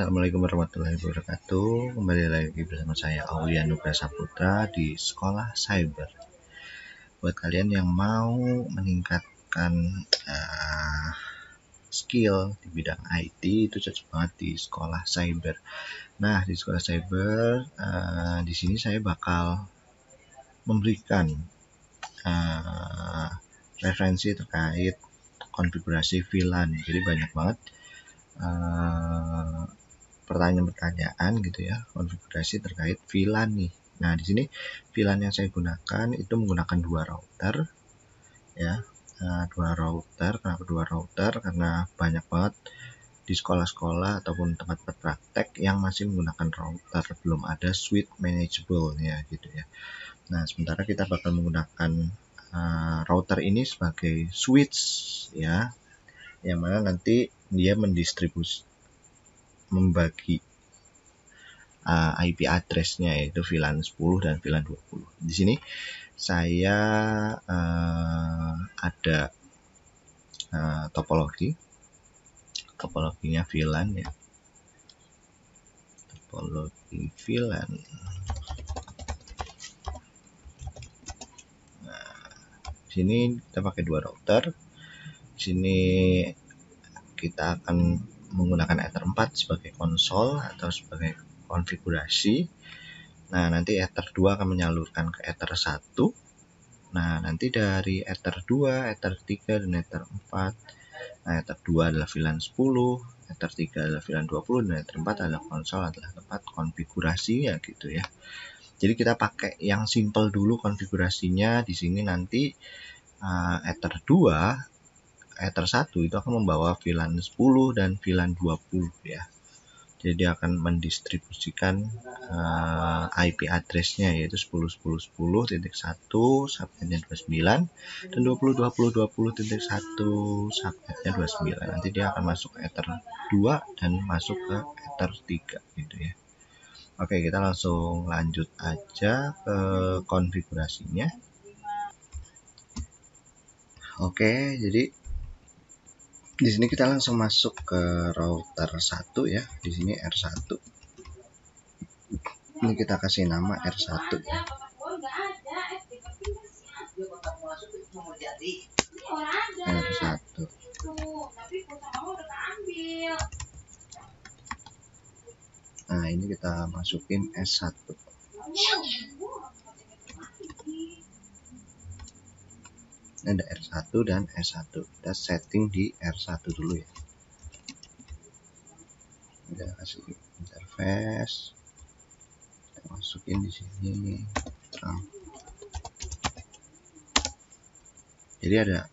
Assalamualaikum warahmatullahi wabarakatuh. Kembali lagi bersama saya Aulia Nugra Saputra di Sekolah Cyber. Buat kalian yang mau meningkatkan skill di bidang IT, itu cocok banget di Sekolah Cyber. Nah, di Sekolah Cyber di sini saya bakal memberikan referensi terkait konfigurasi VLAN. Jadi banyak banget pertanyaan-pertanyaan gitu ya, konfigurasi terkait VLAN nih. Nah, di sini VLAN yang saya gunakan itu menggunakan dua router ya. Dua router. Kenapa dua router? Karena banyak banget di sekolah-sekolah ataupun tempat-tempat praktek yang masih menggunakan router, belum ada switch manageable ya gitu ya. Nah, sementara kita bakal menggunakan router ini sebagai switch ya, yang mana nanti dia membagi IP address-nya, yaitu VLAN 10 dan VLAN 20. Di sini saya ada topologinya VLAN ya. Topologi VLAN. Nah, di sini kita pakai dua router. Di sini kita akan menggunakan Ether 4 sebagai konsol atau sebagai konfigurasi. Nah, nanti Ether 2 akan menyalurkan ke Ether 1. Nah, nanti dari Ether 2, Ether 3, dan Ether 4. Nah, Ether 2 adalah VLAN 10, Ether 3 adalah VLAN 20, dan Ether 4 adalah konsol, adalah tempat konfigurasinya gitu ya. Jadi kita pakai yang simple dulu konfigurasinya. Di sini nanti Ether 2, Ether 1 itu akan membawa VLAN 10 dan VLAN 20 ya. Jadi dia akan mendistribusikan IP address-nya, yaitu 10.10.10.1 subnetnya 29 dan 20.20.20.1 subnetnya 29. Nanti dia akan masuk ke Ether 2 dan masuk ke Ether 3 gitu ya. Oke, kita langsung lanjut aja ke konfigurasinya. Oke, jadi di sini kita langsung masuk ke router 1 ya. Di sini R1. Ini kita kasih nama R1 ya. R1. Nah, ini kita masukin S1. Ini ada R1 dan S1. Kita setting di R1 dulu ya. Kita kasih interface. Kita masukin di sini terang. Jadi ada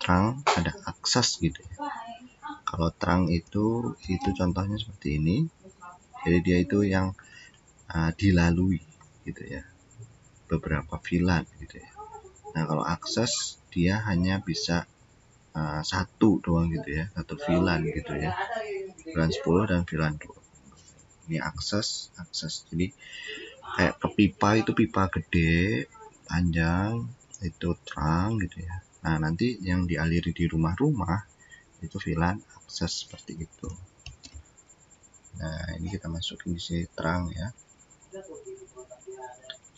terang, ada akses gitu ya. Kalau terang itu contohnya seperti ini. Jadi dia itu yang dilalui gitu ya. Beberapa VLAN gitu ya. Nah, kalau akses dia hanya bisa satu doang gitu ya, satu VLAN gitu ya, VLAN 10 dan VLAN 20. Ini akses. Jadi kayak ke pipa, itu pipa gede panjang, itu terang gitu ya. Nah, nanti yang dialiri di rumah-rumah itu VLAN akses seperti itu. Nah, ini kita masukin di sini terang ya.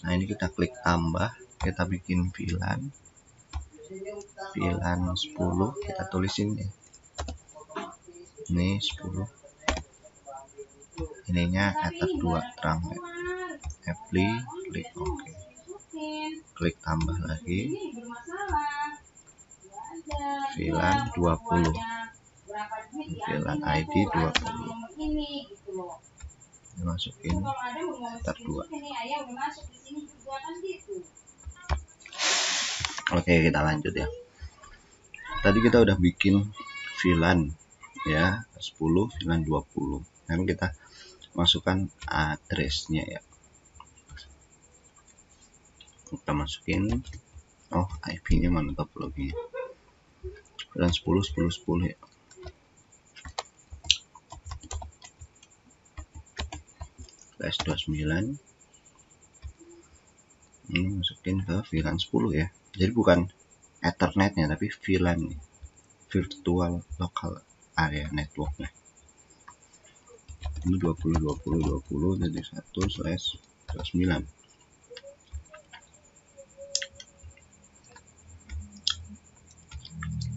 Nah, ini kita klik tambah, kita bikin VLAN 10, kita tulisin ya. Ini 10. Ininya Ether 2 terang ya. Apply, klik OK. Klik tambah lagi. VLAN 20. VLAN ID 20. Masukin Ether 2. Oke, kita lanjut ya. Tadi kita udah bikin VLAN ya, 10, VLAN 20. Sekarang kita masukkan address-nya ya. Kita masukin, IP-nya mana topologinya? VLAN 10 ya. S29. Ini masukin ke VLAN 10 ya. Jadi bukan Ethernet-nya, tapi VLAN nih. Virtual Local Area Network-nya. ini 20 jadi 1/9.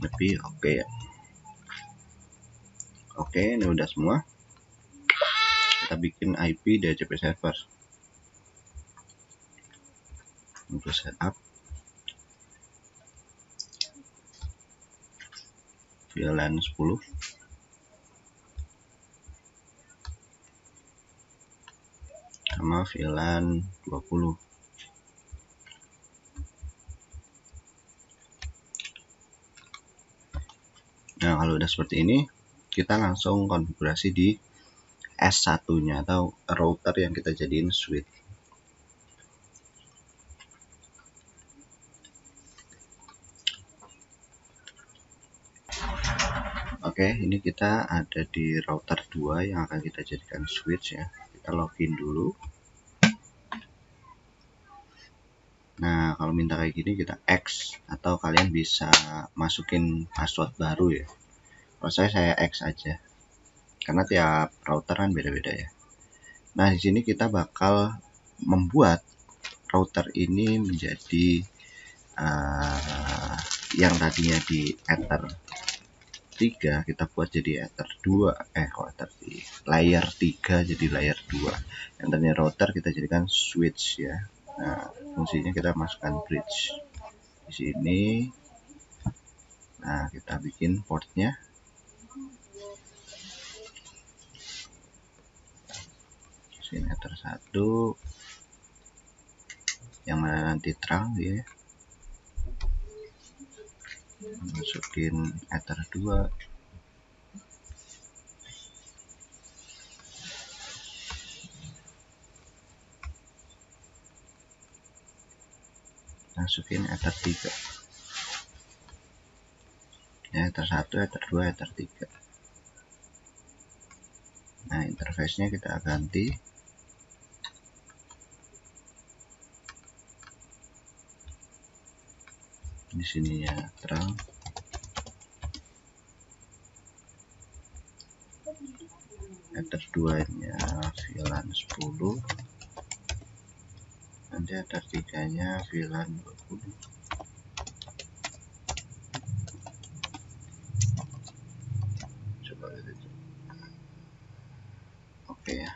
Tapi oke ya. Oke, ini udah semua. Kita bikin IP DHCP server untuk setup VLAN 10 sama VLAN 20. Nah, kalau udah seperti ini, kita langsung konfigurasi di S1-nya atau router yang kita jadiin switch. Oke, ini kita ada di router 2 yang akan kita jadikan switch ya. Kita login dulu. Nah, kalau minta kayak gini kita X, atau kalian bisa masukin password baru ya. Kalau saya X aja. Karena tiap router kan beda-beda ya. Nah, di sini kita bakal membuat router ini menjadi yang tadinya di Ether 3 kita buat jadi Ether 2, layer 3 jadi layer 2. Yang tadinya router kita jadikan switch ya. Nah, fungsinya kita masukkan bridge di sini. Nah, kita bikin portnya. Sini Ether 1 yang mana nanti terang ya. Masukin Ether 2. Masukin Ether 3. Ya, Ether 1, Ether 2, Ether 3. Nah, interface-nya kita ganti. Di sini ya terang. Ether 2-nya VLAN 10. Nanti Ether 3-nya VLAN 20. Coba lihat. Oke ya.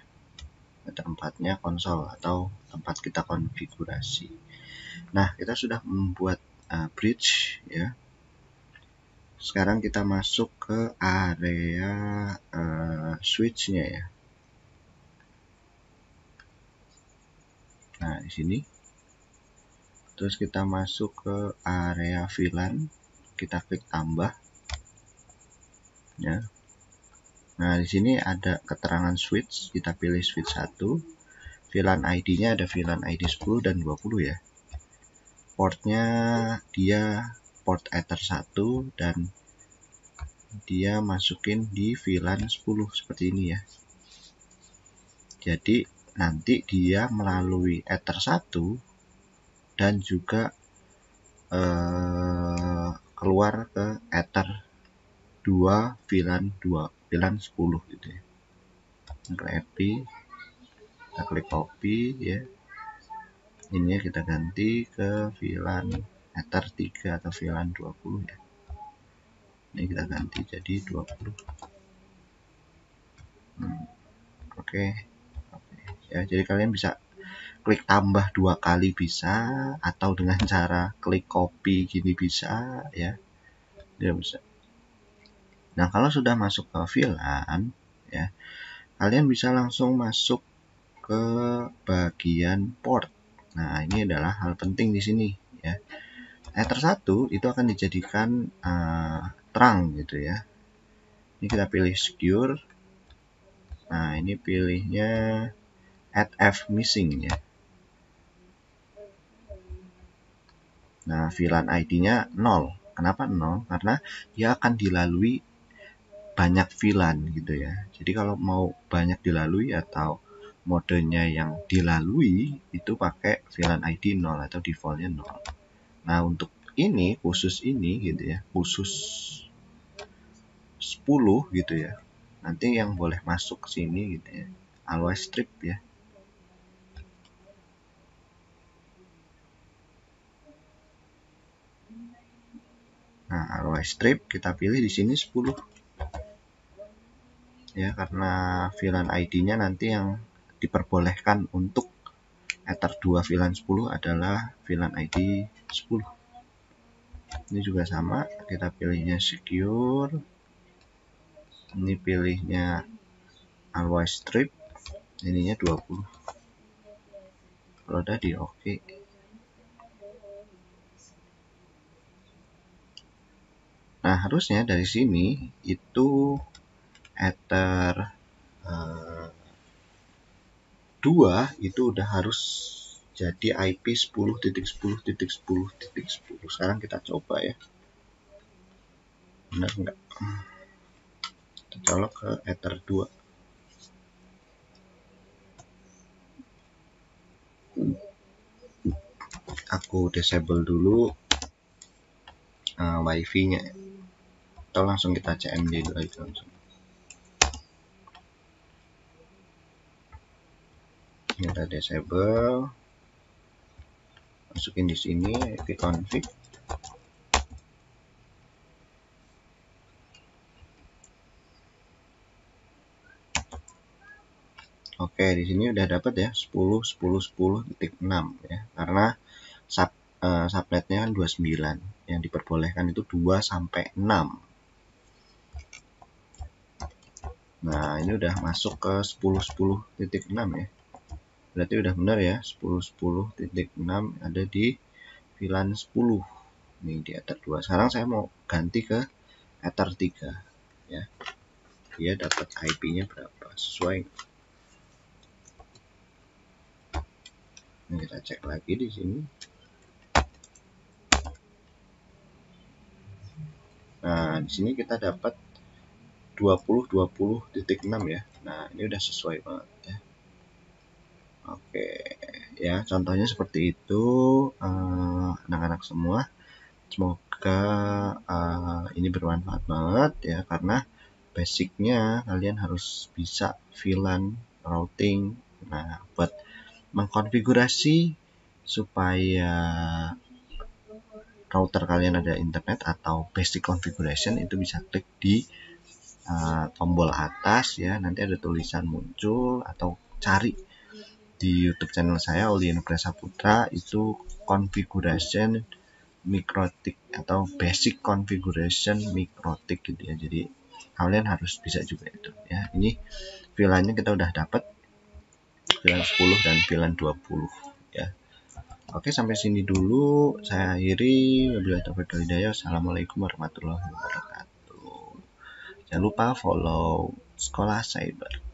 Ether 4-nya konsol atau tempat kita konfigurasi. Nah, kita sudah membuat bridge ya. Sekarang kita masuk ke area switch-nya ya. Nah, di sini. Terus kita masuk ke area VLAN, kita klik tambah. Ya. Nah, di sini ada keterangan switch, kita pilih switch 1. VLAN ID-nya ada VLAN ID 10 dan 20 ya. Portnya dia port Ether 1 dan dia masukin di VLAN 10 seperti ini ya. Jadi nanti dia melalui Ether 1 dan juga keluar ke Ether 2 VLAN 10 gitu ya. Kita klik copy ya. Ini kita ganti ke VLAN Ether 3 atau VLAN 20 ya. Ini kita ganti jadi 20. Oke. Ya, jadi kalian bisa klik tambah 2 kali bisa, atau dengan cara klik copy gini bisa ya. Dia bisa. Nah, kalau sudah masuk ke VLAN ya, kalian bisa langsung masuk ke bagian port. Nah, ini adalah hal penting di sini ya. Ether 1 itu akan dijadikan terang gitu ya. Ini kita pilih secure. Nah, ini pilihnya add F missing ya. Nah, VLAN ID-nya 0. Kenapa 0? Karena dia akan dilalui banyak VLAN gitu ya. Jadi kalau mau banyak dilalui atau modenya yang dilalui itu pakai VLAN ID 0 atau defaultnya 0. Nah, untuk ini khusus ini gitu ya, khusus 10 gitu ya. nanti yang boleh masuk ke sini gitu ya, always strip ya. Nah, always strip kita pilih di sini 10 ya, karena VLAN ID-nya nanti yang diperbolehkan untuk Ether 2 VLAN 10 adalah VLAN ID 10. Ini juga sama, kita pilihnya secure, ini pilihnya always strip, ininya 20. Kalau udah di oke. Nah, harusnya dari sini itu Ether 2 itu udah harus jadi IP 10.10.10.10. Sekarang kita coba ya, benar nggak? Kita colok ke Ether 2. Aku disable dulu wifi nya, atau langsung kita CMD dulu aja langsung. Kita disable, masukin di sini ipconfig. Oke, di sini udah dapat ya 10.10.10.6 ya, karena subnetnya kan 29, yang diperbolehkan itu 2 sampai 6. Nah, ini udah masuk ke 10.10.6 ya. Berarti udah benar ya, 10.10.6 ada di VLAN 10. Ini di Ether 2. Sekarang saya mau ganti ke Ether 3 ya. Dia dapat IP-nya berapa? Sesuai. Ini kita cek lagi di sini. Nah, di sini kita dapat 20.20.6 ya. Nah, ini udah sesuai banget ya. Oke, ya contohnya seperti itu anak-anak semua. Semoga ini bermanfaat banget ya, karena basicnya kalian harus bisa VLAN routing. Nah, buat mengkonfigurasi supaya router kalian ada internet atau basic configuration, itu bisa klik di tombol atas ya, nanti ada tulisan muncul, atau cari di YouTube channel saya Aulia Nugraha Saputra, itu configuration MikroTik atau basic configuration MikroTik gitu ya. Jadi kalian harus bisa juga itu ya. Ini VLAN-nya kita udah dapat, VLAN 10 dan VLAN 20 ya. Oke, sampai sini dulu saya akhiri. Wabillahi taufiq wal hidayah. Assalamualaikum warahmatullahi wabarakatuh. Jangan lupa follow Sekolah Cyber.